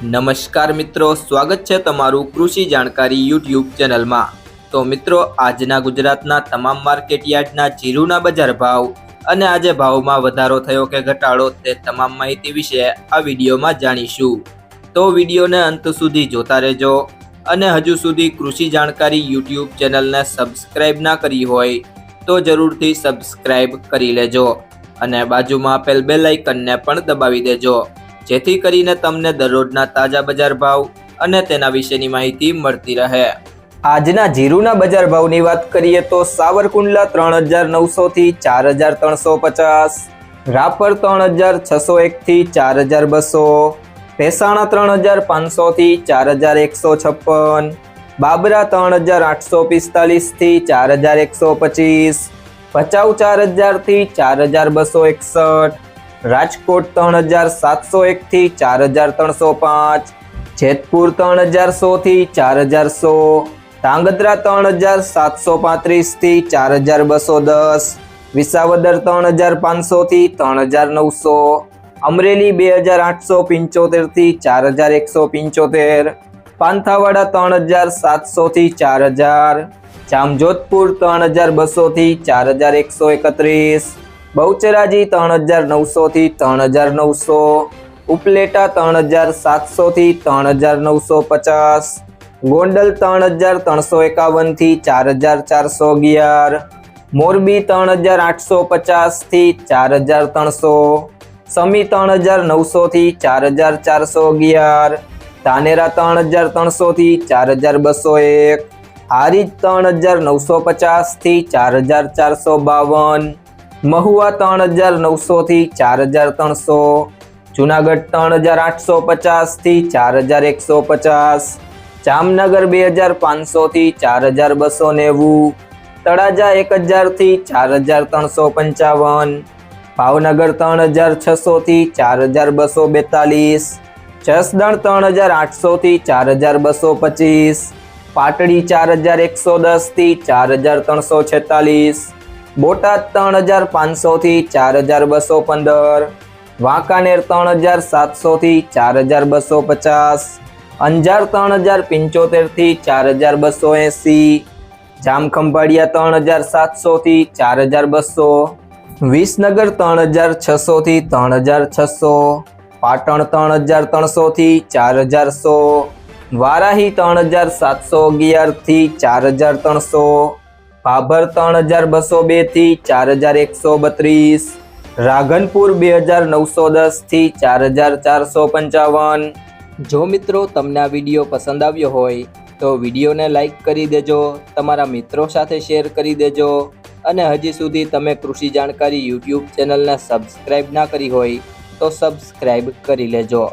નમસ્કાર મિત્રો, સ્વાગત છે તમારું કૃષિ જાણકારી યુટ્યુબ ચેનલમાં। તો મિત્રો, આજના ગુજરાતના તમામ માર્કેટ યાર્ડના જીરુના બજાર ભાવ અને આજે ભાવમાં વધારો થયો કે ઘટાડો તે તમામ માહિતી વિશે આ વિડીયોમાં જાણીશું। તો વિડીયોને અંત સુધી જોતા રહેજો અને હજુ સુધી કૃષિ જાણકારી યુટ્યુબ ચેનલને સબસ્ક્રાઇબ ના કરી હોય તો જરૂરથી સબસ્ક્રાઇબ કરી લેજો અને બાજુમાં આપેલ બેલ આઇકનને પણ દબાવી દેજો, જેથી કરીને તમને દરરોજના તાજા બજાર ભાવ અને તેના વિશેની માહિતી મળતી રહે। આજના જીરુના બજાર ભાવની વાત કરીએ તો સાવરકુંડલા 3900 થી 4350, રાપર 3601 થી 4200, ભેસાણા 3500 થી 4156, બાબરા 3845 થી 4125, ભચાઉ 4000 થી 4261, રાજકોટ 3701 થી 4305, જેતપુર 3100 થી 4100, ધાંગધ્રા 3735 થી 4210, વિસાવદર 3500 થી 3900, અમરેલી 2875 થી 4175, પાંથાવાડા 3700 થી 4000, જામજોધપુર 3200 થી 4131, બહુચરાજી 3900 થી 3900, ઉપલેટા 3700 થી 3950, ગોંડલ 3351 થી 4411, મોરબી 3850 થી 4300, સમી 3900 થી 4411, ધાનેરા 3300 થી 4201, હારીજ 3950 થી 4452, મહુવા 3900 થી 4300, જુનાગઢ 3850 થી 4150, જામનગર 2500 થી 4290, તળાજા 1000 થી 4355, ભાવનગર 3600 થી 4242, જસદણ 3800 થી 4225, પાટડી 4110 થી 4346, બોટાદ 3500 થી 4215, વાંકાનેર 3700 થી 4250, અંજાર 3075 થી 4280, જામખંભાળિયા 3700 થી 4200, વિસનગર 3600 થી 3600, પાટણ 3300 થી 4100, વારાહી 3711 થી 4300, ભાભર 3202 થી 4132, રાધનપુર 2910 થી 4455। જો મિત્રો તમને આ વિડીયો પસંદ આવ્યો હોય તો વિડીયોને લાઈક કરી દેજો, તમારા મિત્રો સાથે શેર કરી દેજો અને હજી સુધી તમે કૃષિ જાણકારી યુટ્યુબ ચેનલને સબસ્ક્રાઇબ ના કરી હોય તો સબસ્ક્રાઇબ કરી લેજો।